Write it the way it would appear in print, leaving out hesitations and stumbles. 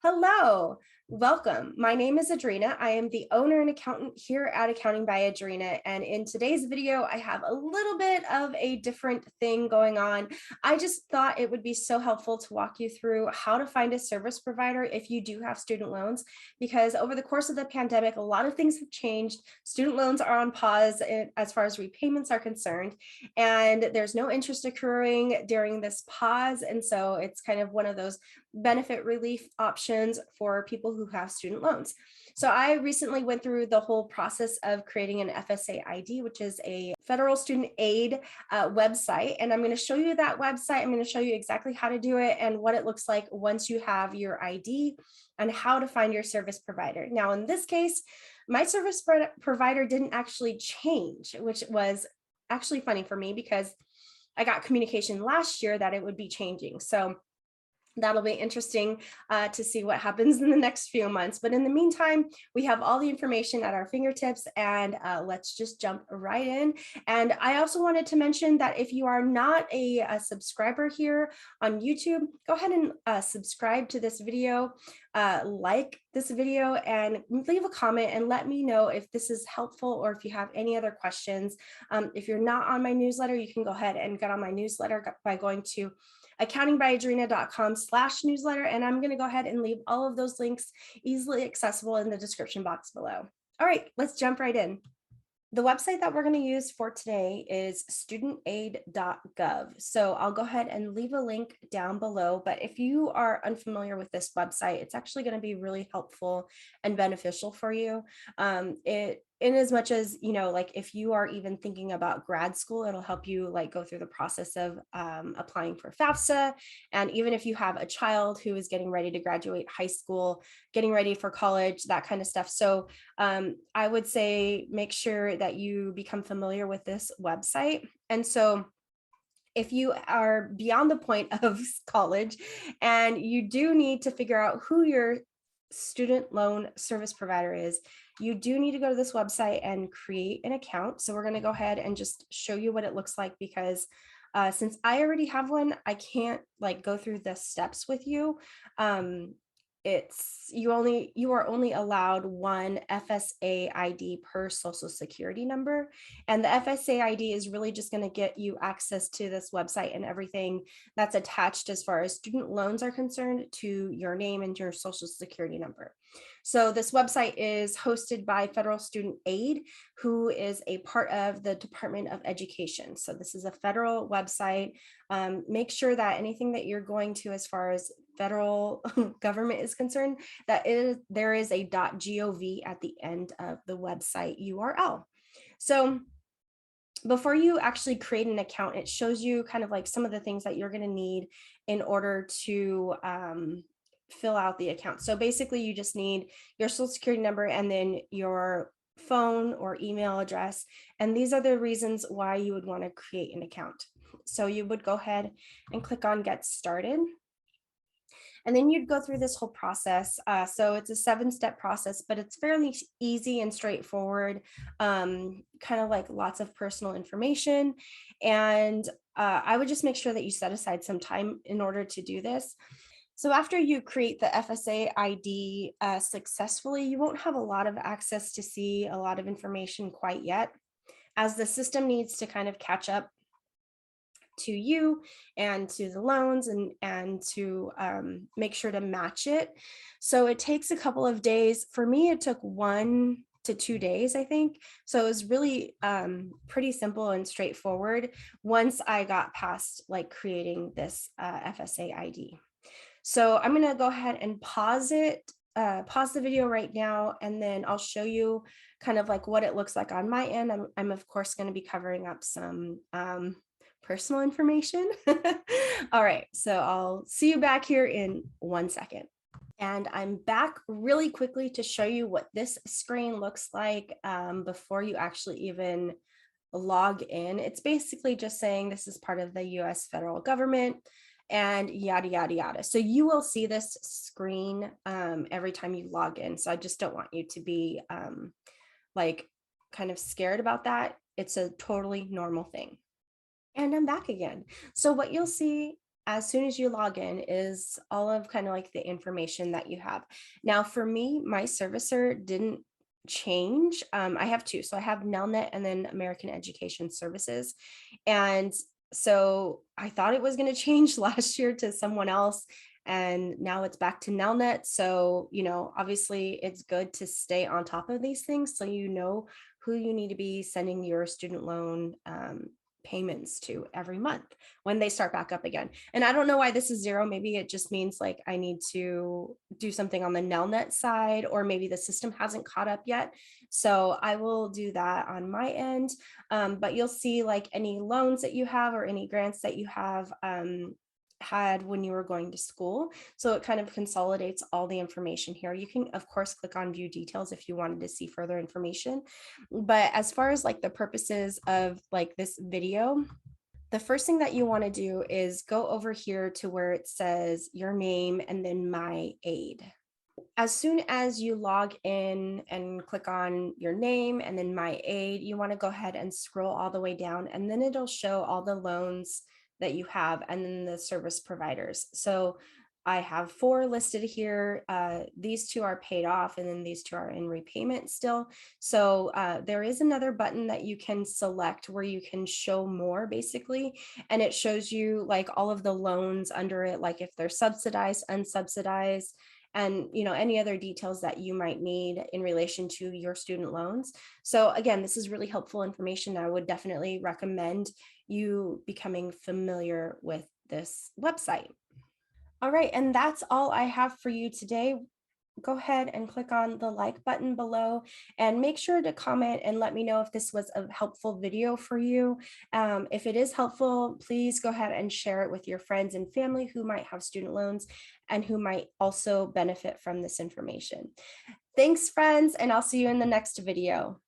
Hello, welcome. My name is Adrena. I am the owner and accountant here at Accounting by Adrena. And in today's video, I have a little bit of a different thing going on. I just thought it would be so helpful to walk you through how to find a service provider if you do have student loans, because over the course of the pandemic, a lot of things have changed. Student loans are on pause as far as repayments are concerned, and there's no interest accruing during this pause. And so it's kind of one of those benefit relief options for people who have student loans. So I recently went through the whole process of creating an FSA ID, which is a federal student aid website. And I'm going to show you that website. I'm going to show you exactly how to do it and what it looks like once you have your ID and how to find your service provider. Now, in this case, my service provider didn't actually change, which was actually funny for me because I got communication last year that it would be changing. So that'll be interesting to see what happens in the next few months. But in the meantime, we have all the information at our fingertips, and let's just jump right in. And I also wanted to mention that if you are not a subscriber here on YouTube, go ahead and subscribe to this video, like this video, and leave a comment and let me know if this is helpful or if you have any other questions. If you're not on my newsletter, you can go ahead and get on my newsletter by going to accountingbyadrena.com/newsletter. And I'm going to go ahead and leave all of those links easily accessible in the description box below. All right, let's jump right in. The website that we're going to use for today is studentaid.gov. So I'll go ahead and leave a link down below. But if you are unfamiliar with this website, it's actually going to be really helpful and beneficial for you. In as much as, like if you are even thinking about grad school, it'll help you like go through the process of applying for FAFSA. And even if you have a child who is getting ready to graduate high school, getting ready for college, that kind of stuff. So I would say make sure that you become familiar with this website. And so if you are beyond the point of college and you do need to figure out who your student loan service provider is, you do need to go to this website and create an account. So we're going to go ahead and just show you what it looks like, because since I already have one, I can't like go through the steps with you. You are only allowed one FSA ID per social security number, and the FSA ID is really just going to get you access to this website and everything that's attached as far as student loans are concerned to your name and your social security number. So this website is hosted by Federal Student Aid, who is a part of the Department of Education. So this is a federal website. Make sure that anything that you're going to as far as federal government is concerned, there is a .gov at the end of the website URL. So before you actually create an account, it shows you kind of like some of the things that you're going to need in order to fill out the account. So basically you just need your social security number and then your phone or email address. And these are the reasons why you would want to create an account. So you would go ahead and click on Get Started. And then you'd go through this whole process. So it's a 7-step process, but it's fairly easy and straightforward, kind of like lots of personal information. And I would just make sure that you set aside some time in order to do this. So after you create the FSA ID successfully, you won't have a lot of access to see a lot of information quite yet, as the system needs to kind of catch up to you and to the loans and to make sure to match it. So it takes a couple of days. For me, it took 1 to 2 days, I think. So it was really pretty simple and straightforward once I got past like creating this FSA ID. So I'm going to go ahead and pause the video right now, and then I'll show you kind of like what it looks like on my end. I'm of course going to be covering up some personal information. All right, so I'll see you back here in 1 second. And I'm back really quickly to show you what this screen looks like before you actually even log in. It's basically just saying this is part of the US federal government and yada, yada, yada. So you will see this screen every time you log in. So I just don't want you to be like kind of scared about that. It's a totally normal thing. And I'm back again. So what you'll see as soon as you log in is all of kind of like the information that you have. Now, for me, my servicer didn't change. I have two. So I have Nelnet and then American Education Services. And so I thought it was going to change last year to someone else. And now it's back to Nelnet. So, obviously it's good to stay on top of these things so you know who you need to be sending your student loan payments to every month when they start back up again. And I don't know why this is zero. Maybe it just means like I need to do something on the Nelnet side, or maybe the system hasn't caught up yet. So I will do that on my end. But you'll see like any loans that you have or any grants that you have had when you were going to school. So it kind of consolidates all the information here. You can, of course, click on view details if you wanted to see further information. But as far as like the purposes of like this video, the first thing that you want to do is go over here to where it says your name and then my aid. As soon as you log in and click on your name and then my aid, you want to go ahead and scroll all the way down, and then it'll show all the loans that you have and then the service providers. So I have 4 listed here. These 2 are paid off and then these 2 are in repayment still. So there is another button that you can select where you can show more basically. And it shows you like all of the loans under it, like if they're subsidized, unsubsidized, and any other details that you might need in relation to your student loans. So again, this is really helpful information. I would definitely recommend you becoming familiar with this website. All right, and that's all I have for you today. Go ahead and click on the like button below and make sure to comment and let me know if this was a helpful video for you. If it is helpful, please go ahead and share it with your friends and family who might have student loans and who might also benefit from this information. Thanks, friends, and I'll see you in the next video.